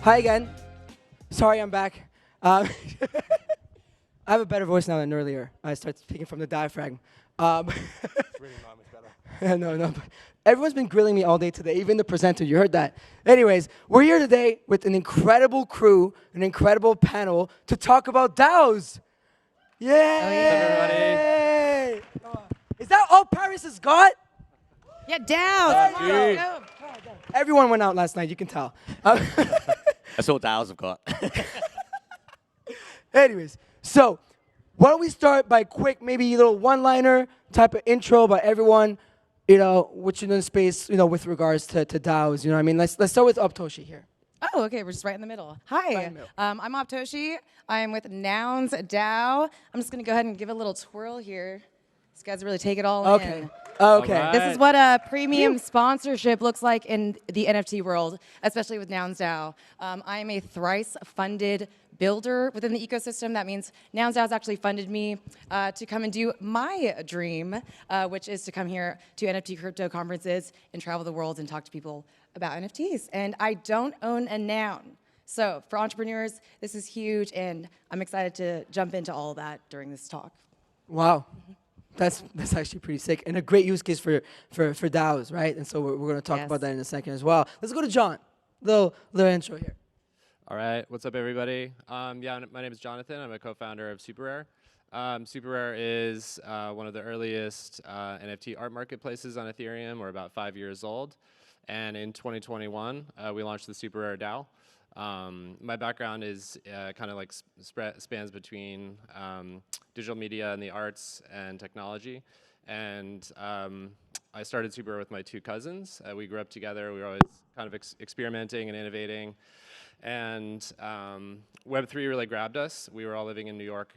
Hi again. Sorry, I'm back. I have a better voice now than earlier. I started speaking from the diaphragm. It's really not much better. No. But everyone's been grilling me all day today, even the presenter. You heard that. Anyways, we're here today with an incredible crew, an incredible panel to talk about DAOs. Yay! Oh, Everybody. Is that all Paris has got? Yeah, down. Hey, Go. Everyone went out last night, you can tell. That's all DAOs have got. Anyways, so why don't we start by quick, maybe a little one-liner type of intro by everyone, what you know in the space, with regards to DAOs. You know what I mean? Let's start with Aubtoshi here. Oh, okay, we're just right in the middle. Hi, Right in the middle. I'm Aubtoshi. I'm with NounsDAO. I'm just gonna go ahead and give a little twirl here. These guys really take it all Okay. in. Okay. All right. This is what a premium sponsorship looks like in the NFT world, especially with NounsDAO. I am a thrice-funded builder within the ecosystem. That means NounsDAO has actually funded me to come and do my dream, which is to come here to NFT crypto conferences and travel the world and talk to people about NFTs. And I don't own a noun. So for entrepreneurs, this is huge, and I'm excited to jump into all of that during this talk. Wow. That's actually pretty sick and a great use case for DAOs, right? And so we're going to talk about that in a second as well. Let's go to John. Little intro here. All right, what's up, everybody? My name is Jonathan. I'm a co-founder of SuperRare. SuperRare is one of the earliest NFT art marketplaces on Ethereum. We're about 5 years old. And in 2021, we launched the SuperRare DAO. My background is kind of like spans between digital media and the arts and technology. And I started SuperRare with my two cousins. We grew up together. We were always kind of experimenting and innovating. And web3 really grabbed us. We were all living in New York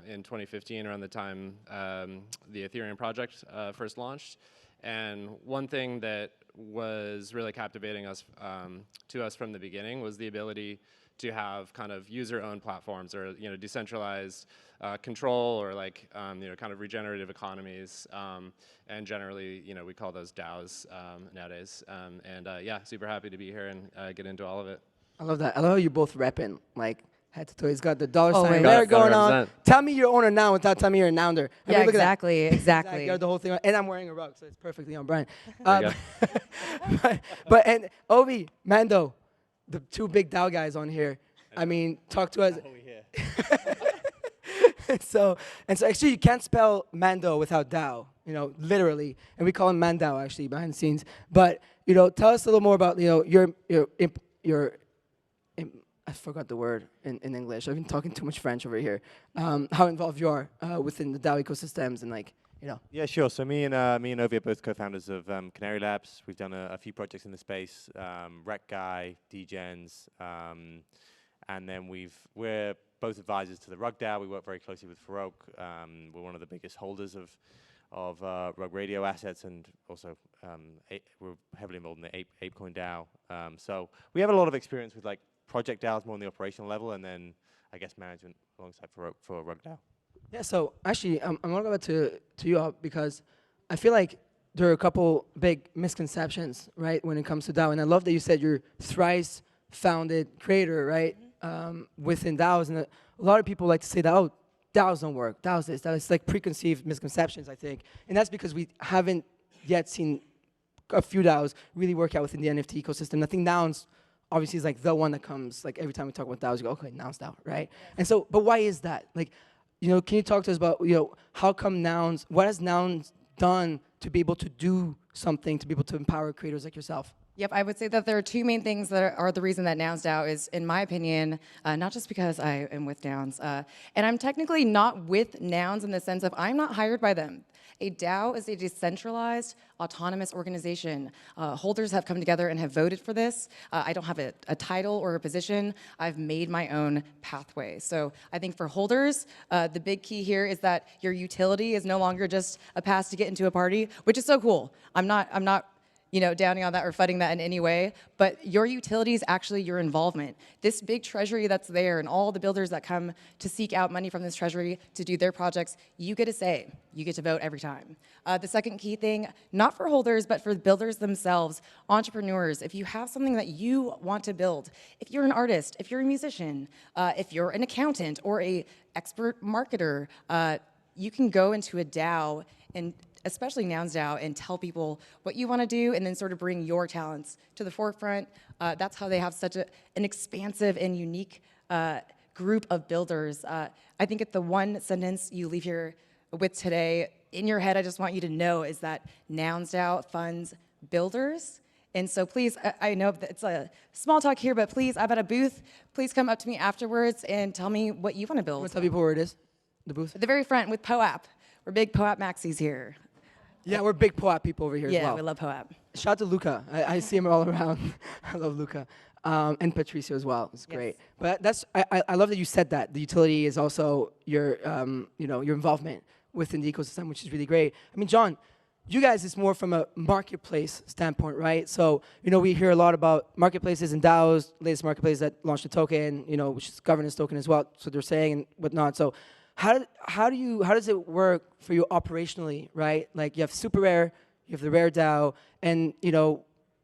in 2015, around the time the Ethereum project first launched. And one thing that was really captivating us to us from the beginning was the ability to have kind of user-owned platforms or decentralized control or like kind of regenerative economies, and generally we call those DAOs nowadays. Yeah, super happy to be here and get into all of it. I love that. I love how you both repping, like, head to toe. He's got the dollar sign Always. there Gotta going on. represent. Tell me you're owner now without telling me you're a nounder. I Yeah, mean, look at that. exactly. You got the whole thing on. And I'm wearing a rug, so it's perfectly on brand. There you And Obi, Mando, the two big DAO guys on here. I mean, talk to us. So actually you can't spell Mando without DAO, literally. And we call him Mando actually behind the scenes. But, tell us a little more about, your I forgot the word in English. I've been talking too much French over here. How involved you are within the DAO ecosystems and Yeah, sure. So me and Ovi are both co-founders of Canary Labs. We've done a few projects in the space, rektguy, Degens, and then we're both advisors to the Rug DAO. We work very closely with Farokh. We're one of the biggest holders of Rug Radio assets, and also we're heavily involved in the ApeCoin DAO. So we have a lot of experience with like project DAOs more on the operational level, and then I guess management alongside for Rug DAO. Yeah, so actually, I'm going to go back to you all because I feel like there are a couple big misconceptions, right, when it comes to DAO. And I love that you said you're thrice founded creator, right, within DAOs. And a lot of people like to say that, oh, DAOs don't work, DAOs this, it's like preconceived misconceptions, I think. And that's because we haven't yet seen a few DAOs really work out within the NFT ecosystem. I think Nouns obviously is like the one that comes, like every time we talk about DAOs, you go, okay, NounsDAO, right? And so, but why is that? Like, can you talk to us about, how come Nouns, what has Nouns done to be able to do something, to be able to empower creators like yourself? Yep, I would say that there are two main things that are the reason that NounsDAO is, in my opinion, not just because I am with Nouns, and I'm technically not with Nouns in the sense of I'm not hired by them. A DAO is a decentralized, autonomous organization. Holders have come together and have voted for this. I don't have a title or a position. I've made my own pathway. So I think for holders, the big key here is that your utility is no longer just a pass to get into a party, which is so cool. I'm not downing on that or fudding that in any way, but your utility is actually your involvement. This big treasury that's there and all the builders that come to seek out money from this treasury to do their projects, you get a say. You get to vote every time. The second key thing, not for holders, but for builders themselves, entrepreneurs, if you have something that you want to build, if you're an artist, if you're a musician, if you're an accountant or a expert marketer, you can go into a DAO, and especially NounsDAO, and tell people what you want to do and then sort of bring your talents to the forefront. That's how they have such an expansive and unique group of builders. I think it's the one sentence you leave here with today, in your head, I just want you to know, is that NounsDAO funds builders. And so please, I know that it's a small talk here, but please, I'm at a booth. Please come up to me afterwards and tell me what you want to build. Want to tell people where it is, the booth? At the very front with POAP. We're big POAP maxis here. Yeah, we're big POAP people over here as well. Yeah, we love POAP. Shout out to Luca. I see him all around. I love Luca. And Patricio as well. It's great. But I love that you said that. The utility is also your, your involvement within the ecosystem, which is really great. I mean, John, you guys is more from a marketplace standpoint, right? So, we hear a lot about marketplaces and DAOs, latest marketplace that launched a token, which is governance token as well, so they're saying and whatnot. So how does it work for you operationally, right? Like you have SuperRare, you have the Rare DAO, and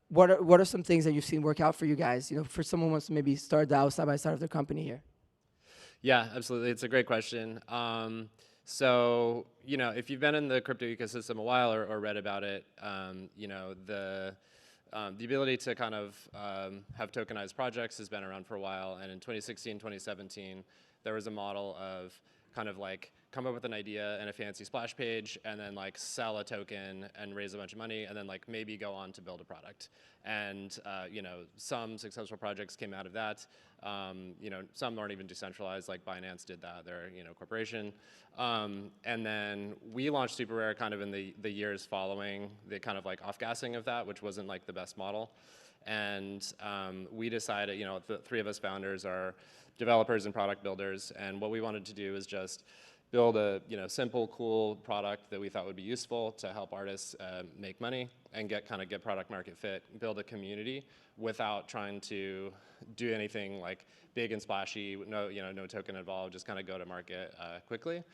what are some things that you've seen work out for you guys? For someone who wants to maybe start a DAO side by side of their company here. Yeah, absolutely. It's a great question. So, if you've been in the crypto ecosystem a while or read about it, the ability to kind of have tokenized projects has been around for a while. And in 2016, 2017, there was a model of kind of like come up with an idea and a fancy splash page and then like sell a token and raise a bunch of money and then like maybe go on to build a product. And some successful projects came out of that. Some aren't even decentralized, like Binance did that. They're a corporation. And then we launched SuperRare kind of in the years following the kind of like off-gassing of that, which wasn't like the best model. And we decided, the three of us founders are developers and product builders, and what we wanted to do is just build a simple, cool product that we thought would be useful to help artists make money and get product market fit, build a community without trying to do anything like big and splashy, no token involved, just kind of go to market quickly.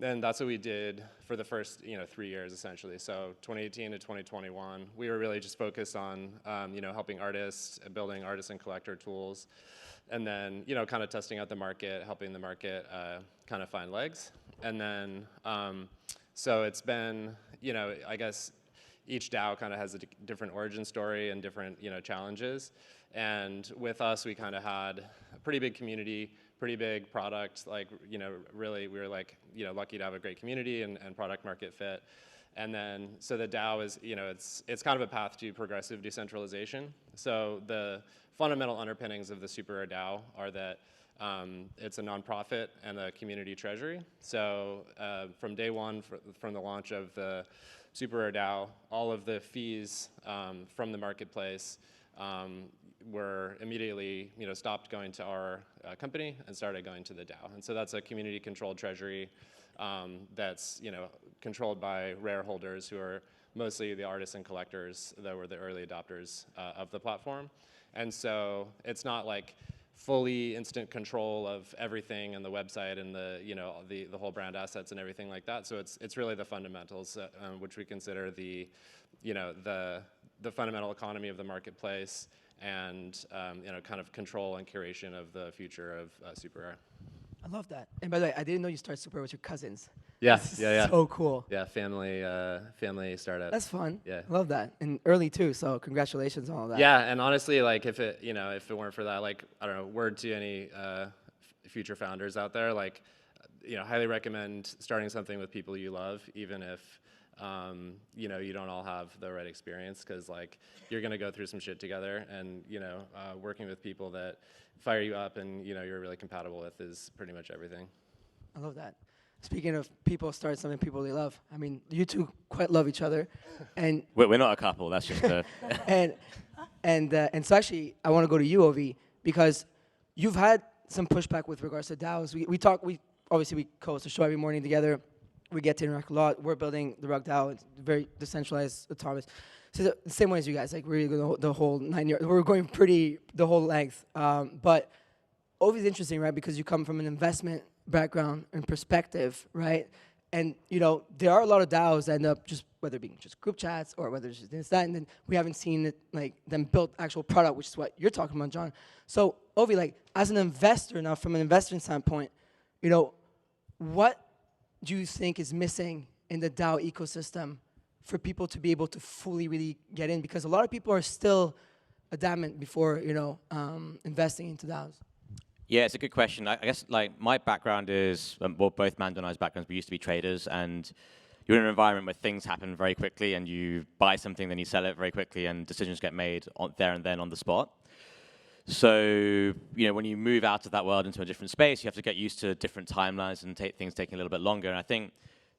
And that's what we did for the first 3 years essentially. So 2018 to 2021, we were really just focused on helping artists, building artist and collector tools, and then kind of testing out the market, helping the market kind of find legs. And then so it's been I guess each DAO kind of has a different origin story and different challenges. And with us, we kind of had a pretty big community, pretty big product. Like really we were like lucky to have a great community and product market fit. And then so the DAO is it's kind of a path to progressive decentralization. So the fundamental underpinnings of the SuperRare DAO are that it's a nonprofit and a community treasury. So from day one, from the launch of the SuperRare DAO, all of the fees from the marketplace were immediately stopped going to our company and started going to the DAO. And so that's a community-controlled treasury that's controlled by Rare holders who are mostly the artists and collectors that were the early adopters of the platform. And so it's not like fully instant control of everything and the website and the whole brand assets and everything like that. So it's really the fundamentals, which we consider the fundamental economy of the marketplace and kind of control and curation of the future of SuperRare. I love that. And by the way, I didn't know you started SuperRare with your cousins. Yeah, yeah. So cool. Yeah, family startup. That's fun. Yeah, I love that, and early too. So congratulations on all that. Yeah, and honestly, like if it weren't for that, like I don't know, word to any future founders out there, like highly recommend starting something with people you love, even if you don't all have the right experience, because like you're gonna go through some shit together, and working with people that fire you up and you're really compatible with is pretty much everything. I love that. Speaking of people starting something people they love, I mean, you two quite love each other, and We're not a couple. That's just and so actually, I want to go to you, Ovi, because you've had some pushback with regards to DAOs. We obviously we co-host a show every morning together. We get to interact a lot. We're building the Rug DAO. It's very decentralized, autonomous. So the same way as you guys, like we're going the whole 9 years. We're going pretty the whole length. But always interesting, right? Because you come from an investment background and perspective, right? And you know there are a lot of DAOs that end up just whether being just group chats or whether it's just this, that, and then we haven't seen it like them build actual product, which is what you're talking about, John. So Ovi, like as an investor now, from an investment standpoint, you know, what do you think is missing in the DAO ecosystem for people to be able to fully really get in? Because a lot of people are still adamant before, you know, investing into DAOs. Yeah, it's a good question. I guess like my background is, well, both Mando and I's backgrounds, we used to be traders, and you're in an environment where things happen very quickly, and you buy something, then you sell it very quickly, and decisions get made there and then on the spot. So, you know, when you move out of that world into a different space, you have to get used to different timelines and things taking a little bit longer. And I think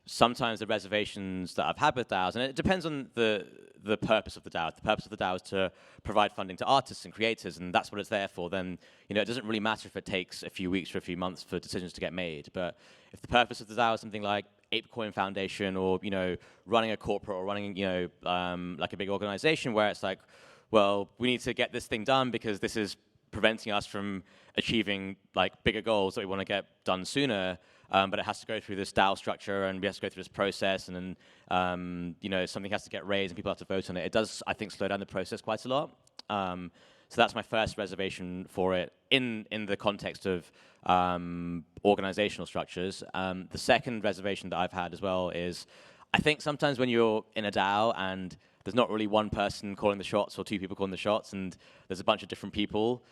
sometimes the reservations that I've had with DAOs, and it depends on the purpose of the DAO. If the purpose of the DAO is to provide funding to artists and creators, and that's what it's there for, then you know it doesn't really matter if it takes a few weeks or a few months for decisions to get made. But if the purpose of the DAO is something like ApeCoin Foundation, or you know running a corporate, or running you know like a big organization where it's like, well, we need to get this thing done because this is preventing us from achieving like bigger goals that we want to get done sooner. But it has to go through this DAO structure, and we have to go through this process, and then you know something has to get raised, and people have to vote on it. It does, I think, slow down the process quite a lot. So that's my first reservation for it in the context of organizational structures. The second reservation that I've had as well is, I think sometimes when you're in a DAO and there's not really one person calling the shots or two people calling the shots, and there's a bunch of different people,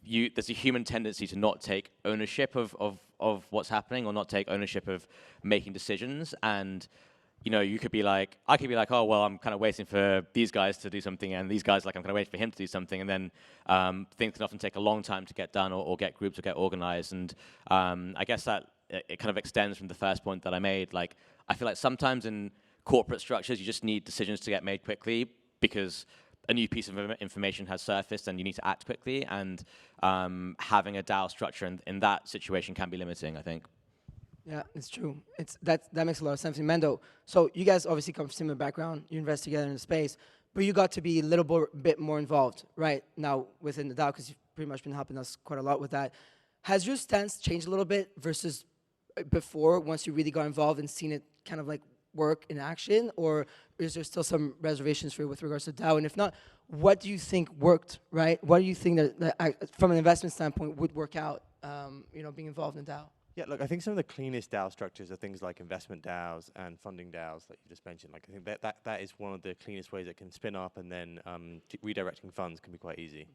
there's a human tendency to not take ownership of what's happening, or not take ownership of making decisions. And you know, I could be like, oh well, I'm kind of waiting for these guys to do something, and these guys like I'm kind of waiting for him to do something, and then things can often take a long time to get done, or get grouped, or get organized. And I guess that it kind of extends from the first point that I made. Like, I feel like sometimes in corporate structures, you just need decisions to get made quickly because a new piece of information has surfaced and you need to act quickly, and having a DAO structure in that situation can be limiting, I think. Yeah, it's true. That makes a lot of sense. Mando, so you guys obviously come from similar background, you invest together in the space, but you got to be a little bit more involved right now within the DAO, because you've pretty much been helping us quite a lot with that. Has your stance changed a little bit versus before, once you really got involved and seen it kind of like work in action, or is there still some reservations for you with regards to DAO? And if not, what do you think worked, right? What do you think that from an investment standpoint would work out, you know, being involved in DAO? Yeah, look, I think some of the cleanest DAO structures are things like investment DAOs and funding DAOs that you just mentioned. Like, I think that is one of the cleanest ways it can spin up, and then redirecting funds can be quite easy.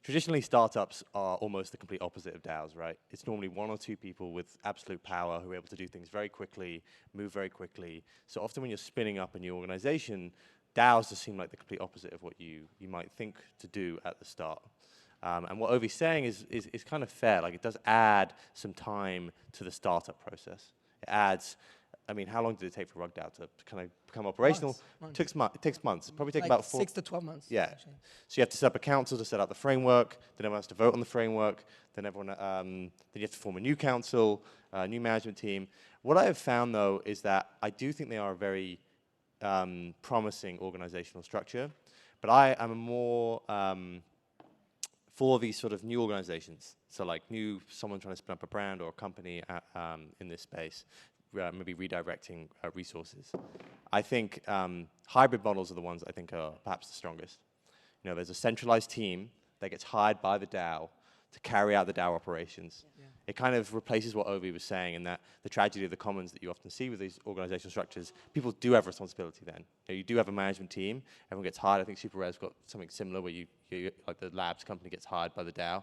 Traditionally, startups are almost the complete opposite of DAOs, right? It's normally one or two people with absolute power who are able to do things very quickly, move very quickly. So often when you're spinning up a new organization, DAOs just seem like the complete opposite of what you might think to do at the start. And what Ovi's saying is kind of fair. Like, it does add some time to the startup process. It adds, I mean, how long did it take for RugDAO to kind of become operational? Months. It takes months. Probably take like about 6 to 12 months. Yeah. Actually. So you have to set up a council to set up the framework. Then everyone has to vote on the framework. Then then you have to form a new council, a new management team. What I have found, though, is that I do think they are a very promising organizational structure. But I am more for these sort of new organizations. So like someone trying to spin up a brand or a company in this space, maybe redirecting resources. I think hybrid models are the ones I think are perhaps the strongest. You know, there's a centralized team that gets hired by the DAO to carry out the DAO operations. Yeah. It kind of replaces what Ovi was saying, in that the tragedy of the commons that you often see with these organizational structures, people do have responsibility then. You do have a management team, everyone gets hired. I think SuperRare's got something similar where you like the labs company gets hired by the DAO.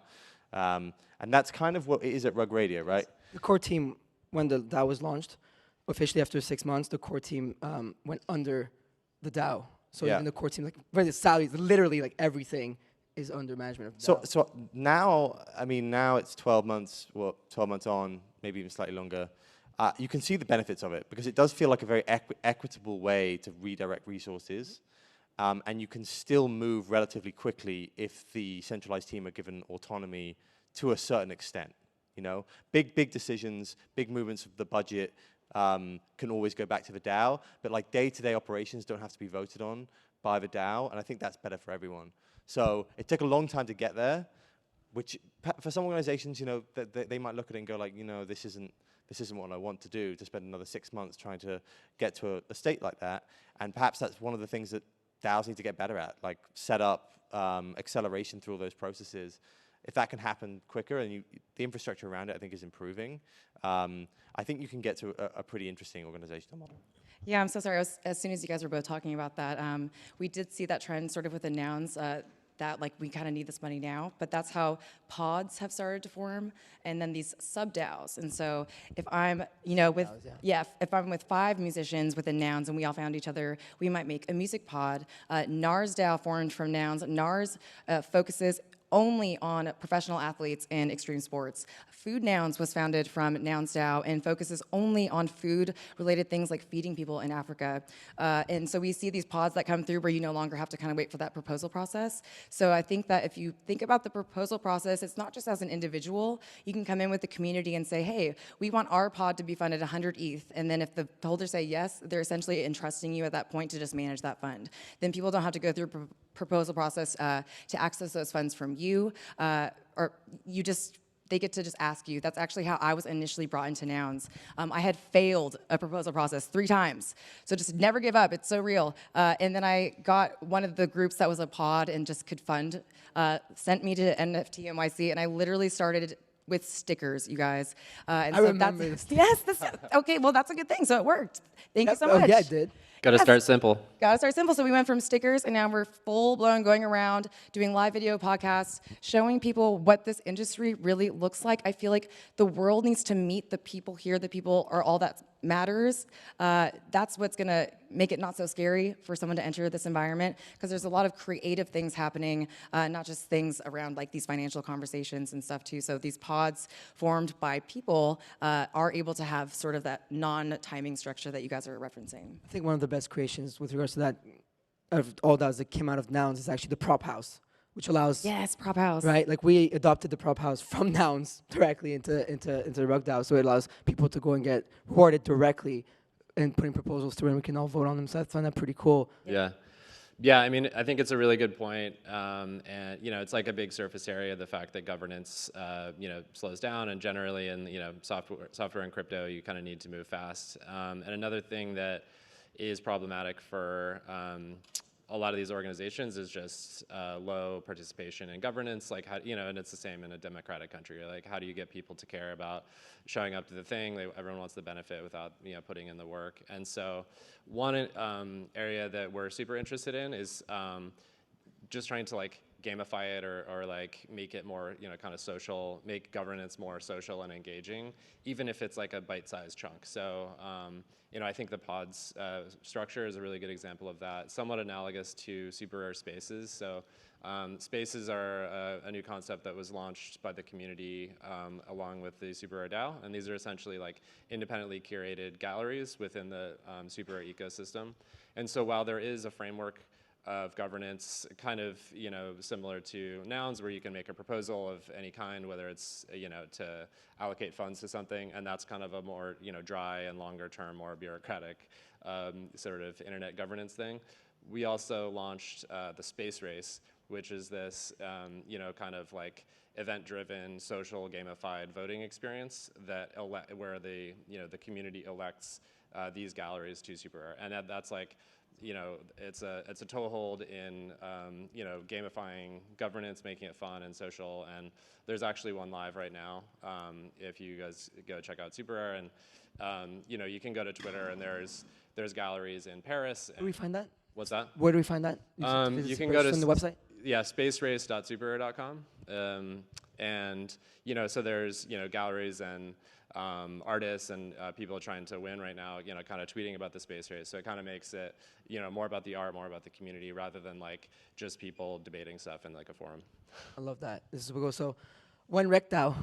And that's kind of what it is at Rug Radio, right? The core team, when the DAO was launched, officially after 6 months, the core team went under the DAO. So even the core team, like for the salaries, literally like everything is under management of the DAO. So now, I mean, now it's 12 months, 12 months on, maybe even slightly longer. You can see the benefits of it, because it does feel like a very equitable way to redirect resources. And you can still move relatively quickly if the centralized team are given autonomy to a certain extent. You know, big decisions, big movements of the budget can always go back to the DAO, but like day-to-day operations don't have to be voted on by the DAO, and I think that's better for everyone. So it took a long time to get there, which for some organizations, you know, they might look at it and go like, you know, this isn't what I want to do, to spend another 6 months trying to get to a state like that. And perhaps that's one of the things that DAOs need to get better at, like set up acceleration through all those processes. If that can happen quicker and the infrastructure around it, I think, is improving, I think you can get to a pretty interesting organizational model. Yeah, I'm so sorry. As soon as you guys were both talking about that, we did see that trend sort of with the nouns, that like we kind of need this money now, but that's how pods have started to form, and then these sub-DAOs. And so if I'm, you know, with, if I'm with 5 musicians within Nouns and we all found each other, we might make a music pod. NounsDAO formed from Nouns. Nars focuses only on professional athletes in extreme sports. Food Nouns was founded from NounsDAO and focuses only on food-related things like feeding people in Africa. And so we see these pods that come through where you no longer have to kind of wait for that proposal process. So I think that if you think about the proposal process, it's not just as an individual. You can come in with the community and say, hey, we want our pod to be funded 100 ETH. And then if the holders say yes, they're essentially entrusting you at that point to just manage that fund. Then people don't have to go through a proposal process to access those funds from you, or you just, they get to just ask you. That's actually how I was initially brought into Nouns. I had failed a proposal process 3 times. So just never give up, it's so real. And then I got one of the groups that was a pod and just could fund, sent me to NFT NYC, and I literally started with stickers, you guys. And I remember this. Yes, okay, well that's a good thing, so it worked. Thank you so much. Oh, yeah, it did. Got to start simple. Gotta start simple. So we went from stickers, and now we're full-blown going around, doing live video podcasts, showing people what this industry really looks like. I feel like the world needs to meet the people here. The people are all that matters. That's what's gonna make it not so scary for someone to enter this environment, because there's a lot of creative things happening, not just things around like these financial conversations and stuff too. So these pods formed by people are able to have sort of that non-timing structure that you guys are referencing. I think one of the best creations with regards to that of all DAOs that came out of Nouns is actually the prop house, which allows Prop house. right, like we adopted the prop house from Nouns directly into the Rug DAO, so it allows people to go and get rewarded directly and putting proposals through, and we can all vote on them. So I find that pretty cool. Yeah, I mean, I think it's a really good point, and you know, it's like a big surface area. The fact that governance, you know, slows down, and generally in software and crypto, you kind of need to move fast. And another thing that is problematic for a lot of these organizations is just low participation in governance. Like, how, you know, and it's the same in a democratic country. Like, how do you get people to care about showing up to the thing? Everyone wants the benefit without, you know, putting in the work. And so one area that we're super interested in is just trying to like gamify it or like make it more, you know, kind of social, make governance more social and engaging, even if it's like a bite-sized chunk. So, you know, I think the pods structure is a really good example of that, somewhat analogous to SuperRare spaces. So spaces are a new concept that was launched by the community along with the SuperRare DAO, and these are essentially like independently curated galleries within the SuperRare ecosystem. And so while there is a framework of governance, kind of, you know, similar to Nouns, where you can make a proposal of any kind, whether it's, you know, to allocate funds to something, and that's kind of a more, you know, dry and longer term, more bureaucratic sort of internet governance thing. We also launched the Space Race, which is this, you know, kind of like event-driven, social, gamified voting experience that where the, you know, the community elects these galleries to SuperRare, and that's like, you know, it's a toehold in, you know, gamifying governance, making it fun and social. And there's actually one live right now. If you guys go check out SuperRare, and you know, you can go to Twitter, and there's galleries in Paris. Where do we find that? What's that? Where do we find that? You can go to the website. Yeah, spacerace.superrare.com. And you know, so there's, you know, galleries and artists and people trying to win right now, you know, kind of tweeting about the space race. So it kind of makes it, you know, more about the art, more about the community, rather than like just people debating stuff in like a forum. I love that. This is where we go. So, when rektguy.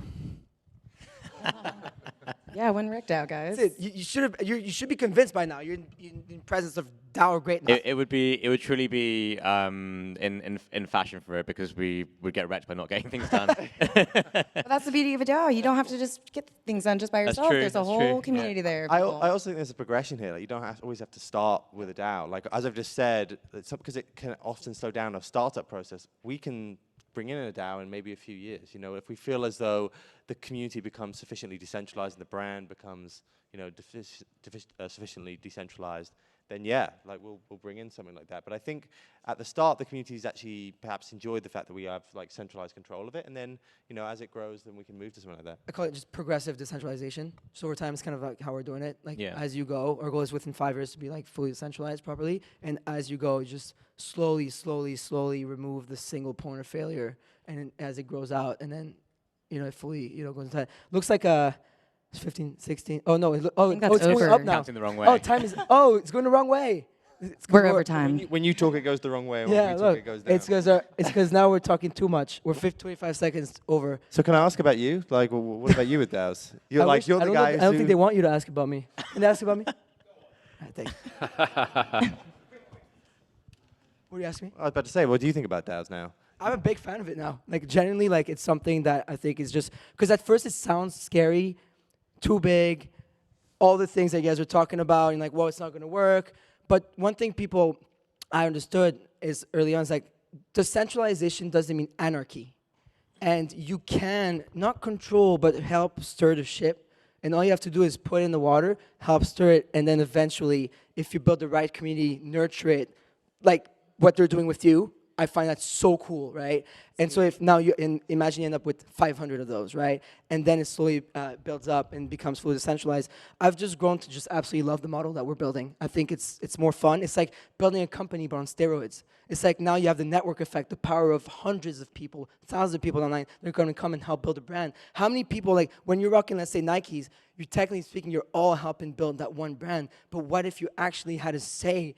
Yeah, one rektguy, guys. That's it. You should be convinced by now. You're in presence of DAO greatness. It would truly be in fashion for it, because we would get wrecked by not getting things done. But that's the beauty of a DAO. You don't have to just get things done just by yourself. true, There's a that's whole true. community there. of I people. also think there's a progression here. Like, you don't always have to start with a DAO. Like, as I've just said, because it can often slow down a startup process, we can bring in a DAO in maybe a few years. You know, if we feel as though the community becomes sufficiently decentralized and the brand becomes, you know, sufficiently decentralized, then yeah, like we'll bring in something like that. But I think at the start, the community's actually perhaps enjoyed the fact that we have like centralized control of it, and then, you know, as it grows, then we can move to something like that. I call it just progressive decentralization. So over time, it's kind of like how we're doing it. Like Yeah. as you go, our goal is within 5 years to be like fully decentralized properly. And as you go, you just slowly remove the single point of failure. And then as it grows out, and then, you know, it fully, you know, goes into that. Looks like it's 15, 16. Oh no, it's think that's going over. up now. Counting the wrong way. Oh, time is. Oh, it's going the wrong way. We're over time. When you talk, it goes the wrong way, and Yeah, when we look, talk, it goes down. it's because now we're talking too much. We're 25 seconds over. So can I ask about you? Like, what about you with DAOs? You're I like, wish- you're I the don't know guy if- I don't think who- they want you to ask about me. Can they ask about me? Alright, thanks. What do you ask me? I was about to say, what do you think about DAOs now? I'm a big fan of it now. Like, genuinely, like, it's something that I think is just... Because at first it sounds scary, too big, all the things that you guys are talking about, and like, well, it's not going to work. But one thing I understood is early on, is like, decentralization doesn't mean anarchy. And you can not control, but help stir the ship. And all you have to do is put it in the water, help stir it, and then eventually, if you build the right community, nurture it, like what they're doing with you, I find that so cool, right? And so if now imagine you end up with 500 of those, right? And then it slowly builds up and becomes fully decentralized. I've just grown to just absolutely love the model that we're building. I think it's more fun. It's like building a company, but on steroids. It's like now you have the network effect, the power of hundreds of people, thousands of people online. They're going to come and help build a brand. How many people, like when you're rocking, let's say Nikes, you're technically speaking, you're all helping build that one brand. But what if you actually had a say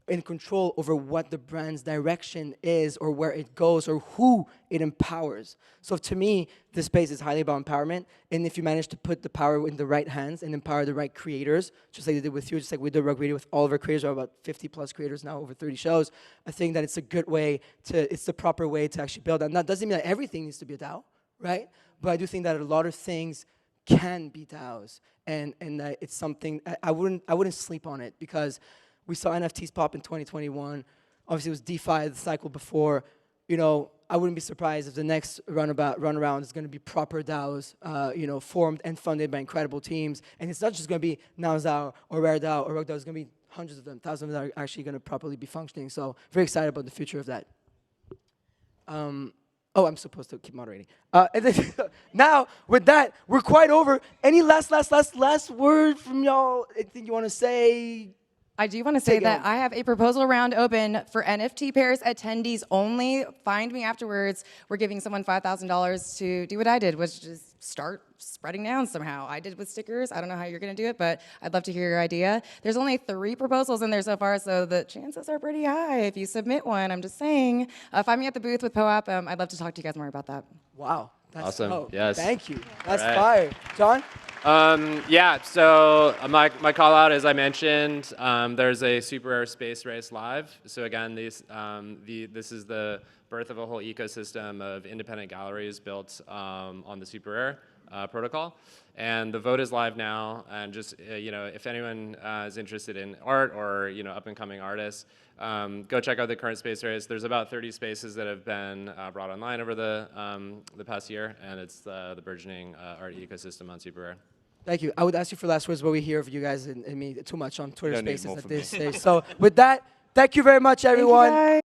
in control over what the brand's direction is, or where it goes, or who it empowers? So to me, this space is highly about empowerment. And if you manage to put the power in the right hands and empower the right creators, just like they did with you, just like we did Rug Radio with all of our creators, or about 50 plus creators now, over 30 shows, I think that it's a good way it's the proper way to actually build that. And that doesn't mean that everything needs to be a DAO, right? But I do think that a lot of things can be DAOs. And it's something, I wouldn't sleep on it, because we saw NFTs pop in 2021. Obviously, it was DeFi, the cycle before. You know, I wouldn't be surprised if the next runaround is going to be proper DAOs, you know, formed and funded by incredible teams. And it's not just going to be NounsDAO or RareDAO or RugDAO. It's going to be hundreds of them, thousands of them that are actually going to properly be functioning. So very excited about the future of that. Oh, I'm supposed to keep moderating. And then now, with that, we're quite over. Any last word from y'all? Anything you want to say? I do want to say Take it that home. I have a proposal round open for NFT pairs attendees only. Find me afterwards. We're giving someone $5,000 to do what I did, which is start spreading down somehow. I did with stickers. I don't know how you're going to do it, but I'd love to hear your idea. There's only 3 proposals in there so far, so the chances are pretty high if you submit one. I'm just saying. Find me at the booth with POAP. I'd love to talk to you guys more about that. Wow. That's, Awesome. Oh, Yes. Thank you. That's All fire. John? Yeah, so my call out, as I mentioned, there's a SuperRare Space Race Live. So again, this is the birth of a whole ecosystem of independent galleries built on the SuperRare protocol. And the vote is live now, and just, you know, if anyone is interested in art or, you know, up-and-coming artists, go check out the current space race. There's about 30 spaces that have been brought online over the past year, and it's the burgeoning art ecosystem on SuperRare. Thank you. I would ask you for last words, but we hear of you guys and me too much on Twitter Don't need Spaces more at from this me. stage. So with that, thank you very much, everyone. Thank you, guys.